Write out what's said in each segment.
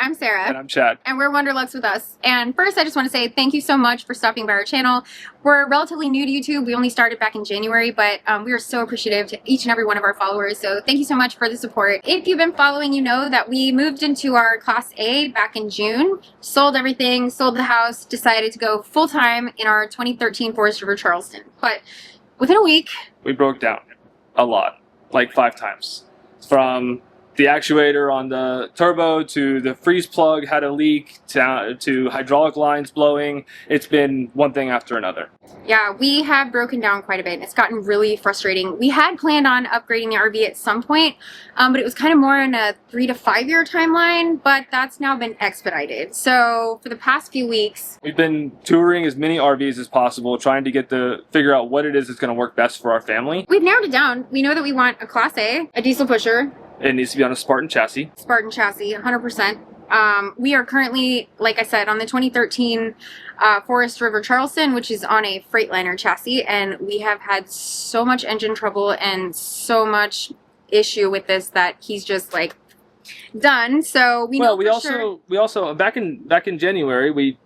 I'm Sarah. And I'm Chad. And we're Wonderlux with us. And first, I just want to say thank you so much for stopping by our channel. We're relatively new to YouTube. We only started back in January, but we are so appreciative to each and every one of our followers. So thank you so much for the support. If you've been following, you know that we moved into our Class A back in June, sold everything, sold the house, decided to go full-time in our 2013 Foretravel Charleston. But within a week, we broke down a lot, like 5 times. From the actuator on the turbo to the freeze plug had a leak to hydraulic lines blowing. It's been one thing after another. Yeah, we have broken down quite a bit. It's gotten really frustrating. We had planned on upgrading the RV at some point, but it was kind of more in a 3 to 5 year timeline, but that's now been expedited. So for the past few weeks, we've been touring as many RVs as possible, trying to figure out what it is that's going to work best for our family. We've narrowed it down. We know that we want a Class A, a diesel pusher. It needs to be on a Spartan chassis. Spartan chassis, 100%. We are currently, like I said, on the 2013 Forest River Charleston, which is on a Freightliner chassis, and we have had so much engine trouble and so much issue with this that he's just like done. So we know we also back in January we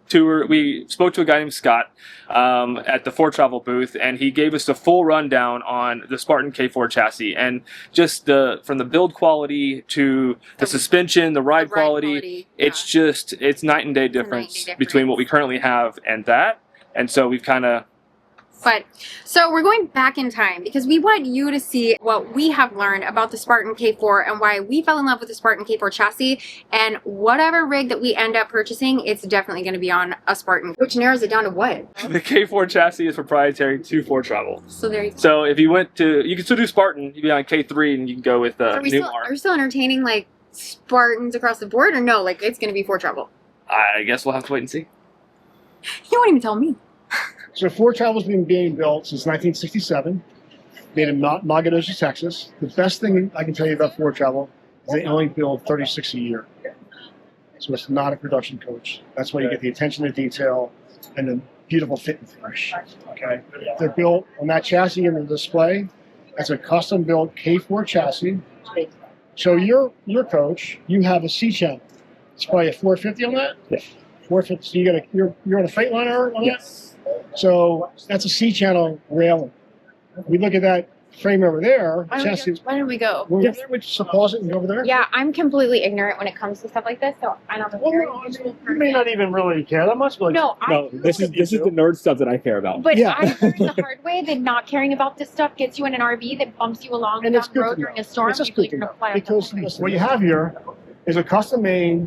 spoke to a guy named Scott at the Foretravel booth, and he gave us the full rundown on the Spartan K4 chassis, and just from the build quality to the suspension, the ride quality, it's night and day difference between what we currently have and that. And so we've kind of so we're going back in time because we want you to see what we have learned about the Spartan K4 and why we fell in love with the Spartan K4 chassis. And whatever rig that we end up purchasing, it's definitely going to be on a Spartan, which narrows it down to what? The K4 chassis is proprietary to Foretravel. So there you go. So if you you can still do Spartan, you can be on K3 and you can go with Are we still entertaining like Spartans across the board, or no? Like it's going to be Foretravel? I guess we'll have to wait and see. You won't even tell me. So Foretravel's been being built since 1967, made in Nacogdoches, Texas. The best thing I can tell you about Foretravel is they only build 36 a year. So it's not a production coach. That's why you get the attention to detail and the beautiful fit and finish. Okay, they're built on that chassis in the display. That's a custom-built K4 chassis. So your coach, you have a C channel. It's probably a 450 on that. Yeah. 450. So you're on a Freightliner on Yes. that. So that's a C-channel railing. We look at that frame over there. Why don't we go? We'll get there. We just pause it and go over there. Yeah, I'm completely ignorant when it comes to stuff like this, so I don't know. You may not even really care that much. But No, this is the nerd stuff that I care about. But Yeah. I learned the hard way that not caring about this stuff gets you in an RV that bumps you along And down it's the good road to during know. a storm. It's just You feel good to you're know. gonna fly off Because the cliff. what you have here is a custom-made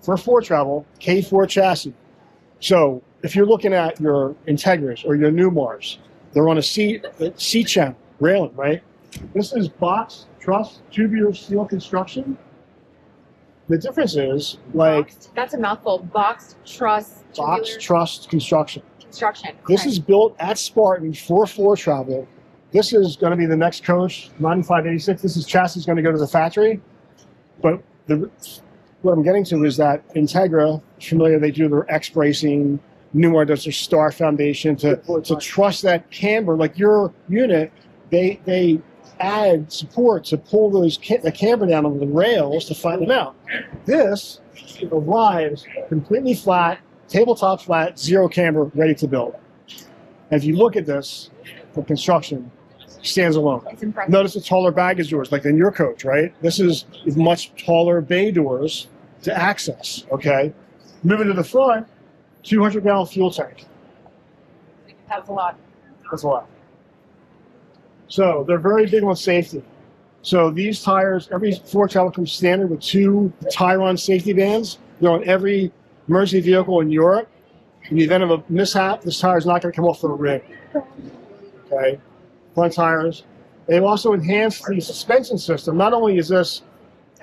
for Foretravel K4 chassis. So if you're looking at your Integras or your Newmars, they're on a C channel railing, right? This is box, truss, tubular steel construction. The difference is That's a mouthful. Boxed truss. box, tubular truss construction. construction. This Okay. is built at Spartan for Foretravel. This is going to be the next coach, 9586. This chassis is going to go to the factory. But what I'm getting to is that Integra, familiar, they do their X bracing. Newmar does their Star Foundation to truss that camber. Like your unit, they add support to pull the camber down on the rails to flatten them out. This arrives completely flat, tabletop flat, zero camber, ready to build. And if you look at this, the construction stands alone. It's impressive. Notice the taller baggage doors, like in your coach, right? This is much taller bay doors to access, okay? Moving to the front, 200-gallon fuel tank. That's a lot. That's a lot. So they're very big on safety. So these tires, every Foretravel comes standard with 2 tie-run safety bands. They're on every emergency vehicle in Europe. In the event of a mishap, this tire is not going to come off the rim. Okay, front tires. They've also enhanced the suspension system. Not only is this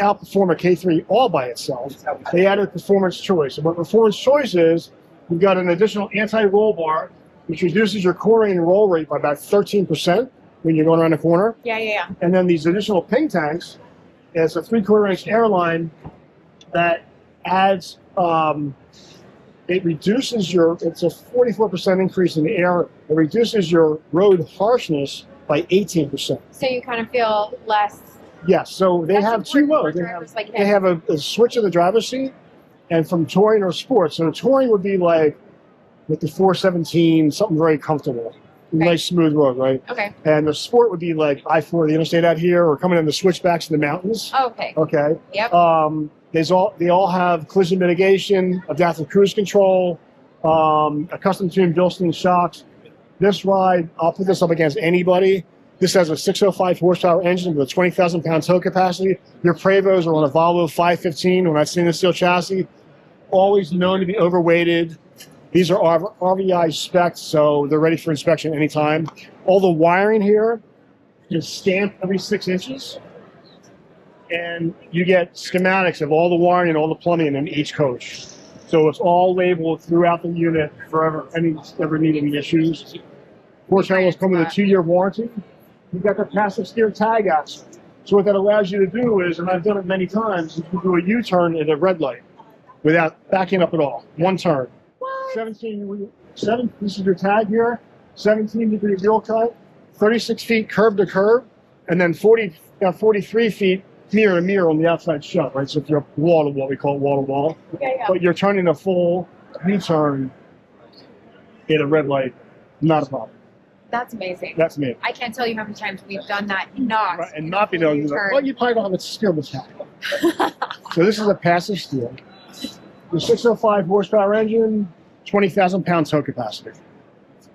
outperform a K3 all by itself, they added Performance Choice. And what Performance Choice is, we've got an additional anti-roll bar, which reduces your cornering and roll rate by about 13% when you're going around the corner. Yeah. And then these additional ping tanks, it's a 3/4 inch airline that adds, it reduces it's a 44% increase in the air. It reduces your road harshness by 18%. So you kind of feel less. Yes, so they That's have 2 important for modes. drivers like They have a switch in the driver's seat, and from touring or sports. So touring would be like with the 417, something very comfortable, nice smooth road, right? Okay. And the sport would be like I-4, the interstate out here, or coming in the switchbacks in the mountains. Okay. Okay. Yep. They all have collision mitigation, adaptive cruise control, a custom tuned Bilstein shocks. This ride, I'll put this up against anybody. This has a 605 horsepower engine with a 20,000 pound tow capacity. Your Pravos are on a Volvo 515 when I've seen the steel chassis. Always known to be overweighted. These are RVI specs, so they're ready for inspection anytime. All the wiring here is stamped every 6 inches. And you get schematics of all the wiring and all the plumbing in each coach. So it's all labeled throughout the unit for ever needing issues. Foretravel come with a 2-year warranty. You've got the passive steer tag option. So what that allows you to do is, and I've done it many times, you can do a U-turn at a red light without backing up at all. 1 turn. What? 7, this is your tag here, 17-degree wheel cut, 36 feet curb to curb, and then 43 feet mirror to mirror on the outside shut, right? So if you're wall to wall, we call it wall to wall. Yeah. But you're turning a full U-turn in a red light, not a problem. That's amazing. That's me. I can't tell you how many times we've done that and not. Right, and not be able to do that. U-turn. Well, you probably don't have a steel this time. So this is a passive steel. The 605 horsepower engine, 20,000 pound tow capacity.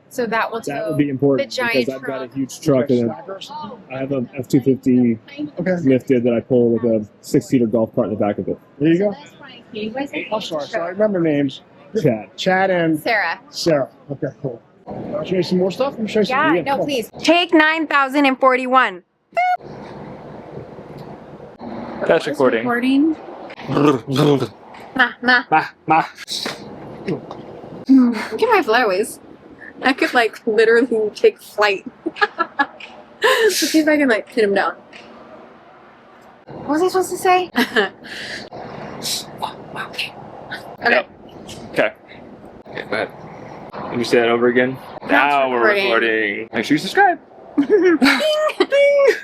So that will That tow would be important the giant because I've got a truck. huge truck and I have a F-250 Okay, lifted that I pull with a 6-seater golf cart in the back of it. there you go. I'm I'm sorry, I remember names. Chad. Chad and Sarah. Sarah. Okay, cool. I'll show you some more stuff. Let me show you some. Yeah, Come no, on. please. Take 9,041. That's recording. Recording. Nah. Look at my flyaways. I could like literally take flight. Let's see if I can like pin him down. What was I supposed to say? Okay. Okay. Okay, go ahead. Let me say that over again. Now we're recording. recording. Make sure you subscribe. Ding!